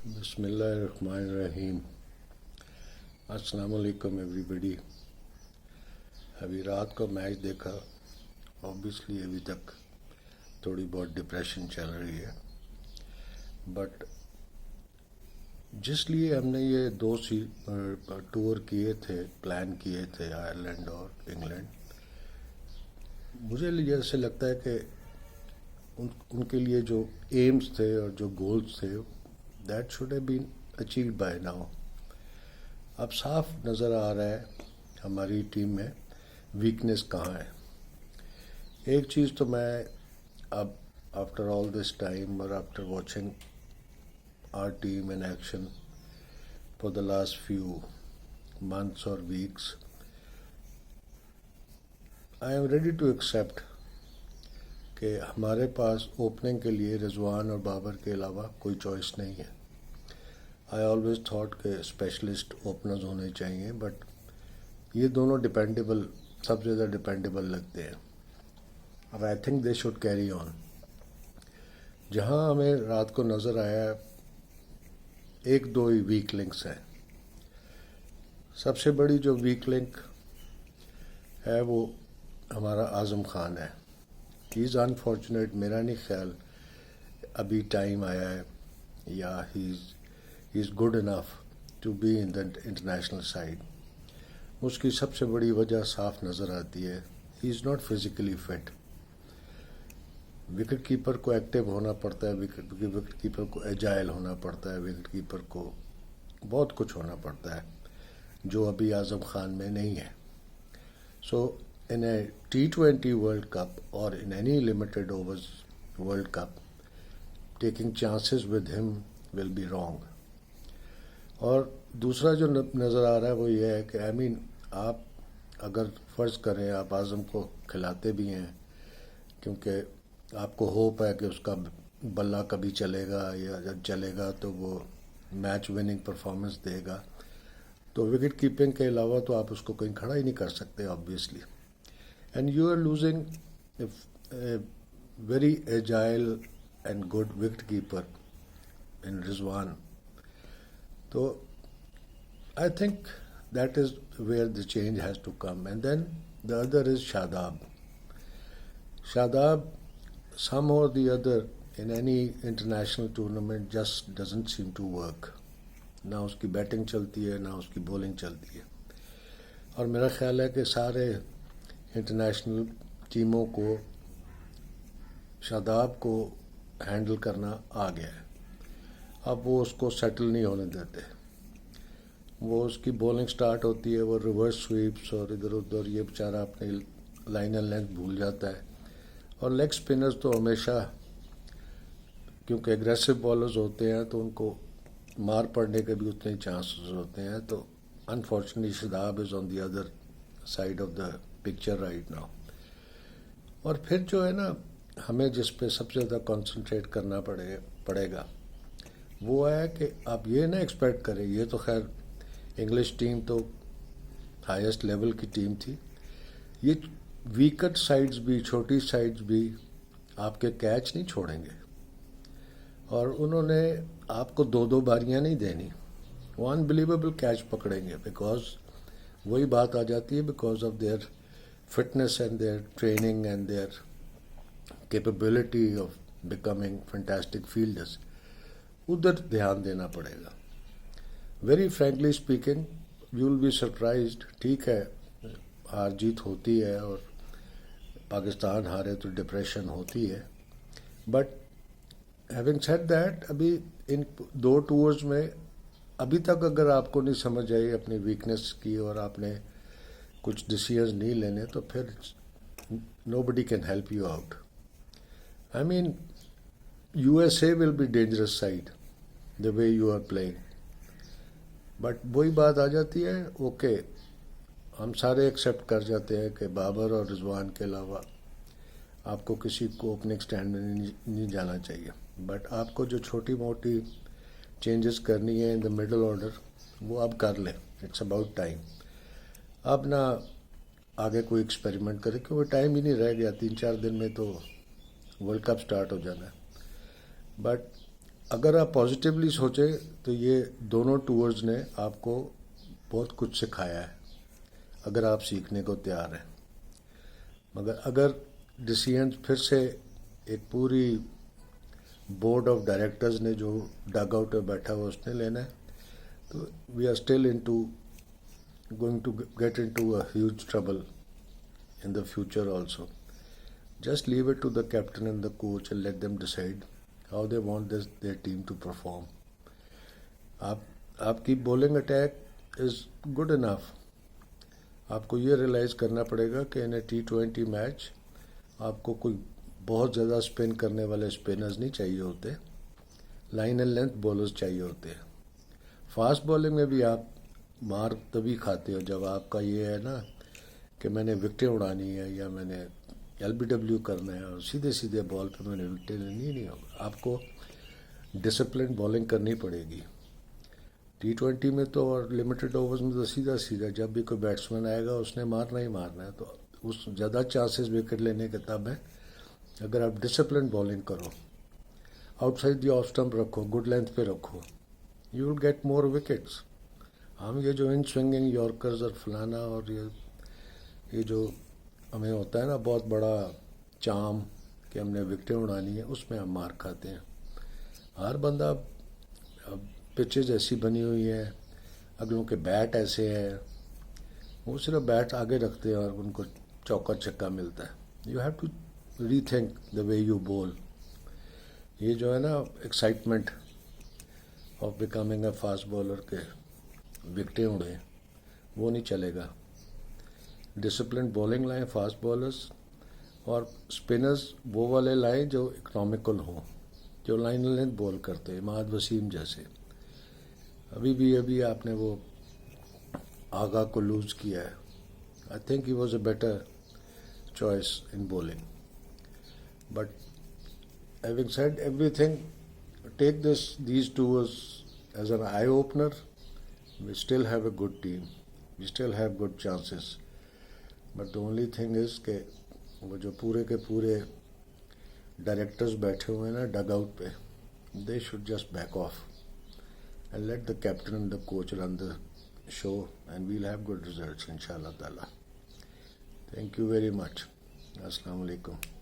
बिस्मिल्लाहिर्रहमानिर्रहीम। अस्सलाम वालेकुम एवरीबडी। अभी रात को मैच देखा। ऑब्वियसली अभी तक थोड़ी बहुत डिप्रेशन चल रही है, बट जिस लिए हमने ये टूर किए थे, प्लान किए थे आयरलैंड और इंग्लैंड, मुझे जैसे लगता है कि उनके लिए जो एम्स थे और जो गोल्स थे, that should have been achieved by now. अब साफ नज़र आ रहा है हमारी टीम में वीकनेस कहाँ है। एक चीज़ तो मैं अब आफ्टर ऑल दिस टाइम और after watching our team in action for the last few months और weeks, I am ready to accept कि हमारे पास ओपनिंग के लिए रिजवान और बाबर के अलावा कोई चॉइस नहीं है। आई ऑलवेज थॉट के स्पेशलिस्ट ओपनर्स होने चाहिए, बट ये दोनों डिपेंडेबल, सबसे ज़्यादा डिपेंडेबल लगते हैं। अब I think they should carry on. जहाँ हमें रात को नज़र आया एक दो ही वीक लिंक्स हैं। सबसे बड़ी जो वीक लिंक है वो हमारा आज़म खान है। ही इज़ अनफॉर्चुनेट, मेरा नहीं ख्याल अभी टाइम आया है या he is good enough to be in the international side. उसकी सबसे बड़ी वजह साफ नज़र आती है, he is not physically fit. Wicket keeper को एक्टिव होना पड़ता है, विकेट कीपर को एजाइल होना पड़ता है, विकेट कीपर को बहुत कुछ होना पड़ता है जो अभी आज़म खान में नहीं है। सो in a T20 World Cup or in any limited overs World Cup, taking chances with him will be wrong. और दूसरा जो नज़र आ रहा है वो ये है कि आप अगर फ़र्ज़ करें आप आज़म को खिलाते भी हैं क्योंकि आपको होप है कि उसका बल्ला कभी चलेगा या जब चलेगा तो वो मैच विनिंग परफॉर्मेंस देगा, तो विकेट कीपिंग के अलावा तो आप उसको कहीं खड़ा ही नहीं कर सकते obviously. And you are losing a very agile and good wicketkeeper in Rizwan. So I think that is where the change has to come. And then the other is Shadab. Shadab, somehow or the other, in any international tournament just doesn't seem to work. ना उसकी batting चलती है, ना उसकी bowling चलती है। और मेरा ख्याल है कि सारे इंटरनेशनल टीमों को शादाब को हैंडल करना आ गया है। अब वो उसको सेटल नहीं होने देते। वो उसकी बॉलिंग स्टार्ट होती है, वो रिवर्स स्वीप्स और इधर उधर, ये बेचारा अपनी लाइन एंड लेंथ भूल जाता है। और लेग स्पिनर्स तो हमेशा, क्योंकि एग्रेसिव बॉलर्स होते हैं तो उनको मार पड़ने के भी उतने चांसेस होते हैं। तो unfortunately Shadab is on the other side of the picture right now. और फिर जो है ना, हमें जिस पे सबसे ज़्यादा कंसंट्रेट करना पड़ेगा वो है कि आप ये ना एक्सपेक्ट करें, ये तो खैर इंग्लिश टीम तो हाईएस्ट लेवल की टीम थी, ये वीकर साइड्स भी, छोटी साइड्स भी आपके कैच नहीं छोड़ेंगे। और उन्होंने आपको दो दो बारियां नहीं देनी, वो अनबिलीवेबल कैच पकड़ेंगे। बिकॉज वही बात आ जाती है, because of their fitness and their training and their capability of becoming fantastic fielders, उधर ध्यान देना पड़ेगा। Very frankly speaking, you will be surprised। ठीक है, हार जीत होती है और पाकिस्तान हारे तो डिप्रेशन होती है, बट हैविंग सेड दैट, अभी इन दो टूर्स में अभी तक अगर आपको नहीं समझ आई अपनी वीकनेस की और आपने कुछ डिसीजंस नहीं लेने, तो फिर nobody can help you out. I mean, USA will be dangerous side the way you are playing. But वही बात आ जाती है, ओके हम सारे एक्सेप्ट कर जाते हैं कि बाबर और रिजवान के अलावा आपको किसी को ओपनिंग स्टैंड में नहीं जाना चाहिए। बट आपको जो छोटी मोटी चेंजेस करनी है इन द मिडल ऑर्डर, वो आप कर लें। It's about time. अब ना आगे कोई एक्सपेरिमेंट करे, क्योंकि टाइम ही नहीं रह गया। 3-4 दिन में तो वर्ल्ड कप स्टार्ट हो जाना है। बट اگر آپ پازیٹیولی سوچیں تو یہ دونوں ٹورز نے آپ کو بہت کچھ سکھایا ہے اگر آپ سیکھنے کو تیار ہیں. مگر اگر ڈیسیژن پھر سے ایک پوری بورڈ آف ڈائریکٹرز نے جو ڈگ آؤٹ پہ بیٹھا ہوا اس نے لینا ہے تو we are still going to get into a huge trouble in the future also. Just leave it to the captain and the coach and let them decide how they want their team to perform. آپ کی bowling attack is good enough. آپ کو یہ realise کرنا پڑے گا کہ ان اے T20 match آپ کو کوئی بہت زیادہ اسپن کرنے والے اسپنرز نہیں چاہیے ہوتے, لائن اینڈ لینتھ بولرز چاہیے ہوتے ہیں. فاسٹ بالنگ میں بھی آپ مار تبھی کھاتے ہو جب آپ کا یہ ہے نا کہ میں نے وکٹیں اڑانی ہے یا میں نے LBW کرنا ہے اور سیدھے سیدھے بال پہ میں نے وکٹیں لینی نہیں ہوگا. آپ کو ڈسپلن بالنگ کرنی پڑے گی. T20 میں تو اور لمیٹڈ اوورز میں تو سیدھا سیدھا جب بھی کوئی بیٹسمین آئے گا اس نے مارنا ہی مارنا ہے, تو اس زیادہ چانسز وکٹ لینے کے تب ہیں اگر آپ ڈسپلن بالنگ کرو, outside the off stump رکھو, گڈ لینتھ پہ رکھو, you will get more wickets. ہم یہ جو ان سوئنگنگ یارکرز اور فلانا اور یہ جو ہمیں ہوتا ہے نا بہت بڑا چام کہ ہم نے وکٹیں اڑانی ہیں, اس میں ہم مار کھاتے ہیں. ہر بندہ اب پچز ایسی بنی ہوئی ہیں, اگلوں کے بیٹ ایسے ہیں, وہ صرف بیٹ آگے رکھتے ہیں اور ان کو چوکا چھکا ملتا ہے. You have to rethink the way you bowl. یہ جو ہے نا excitement of becoming a fast bowler کے وکٹیں اڑیں وہ نہیں چلے گا. ڈسپلن بالنگ لائیں فاسٹ بالرز, اور اسپنرز وہ والے لائیں جو اکنامیکل ہوں, جو لائن لینتھ بول کرتے ہیں, اماد وسیم جیسے. ابھی آپ نے وہ آغا کو لوز کیا ہے. I think he was a better choice in bowling. But having said everything, take these tours as an eye opener. We still have a good team. We still have good chances. But the only thing is کہ وہ جو پورے کے پورے directors بیٹھے ہوئے ہیں نا ڈگ آؤٹ پہ, they should just back off and let the captain and the coach run the show and we'll have good results inshallah ta'ala. Thank you very much. Assalamu alaikum.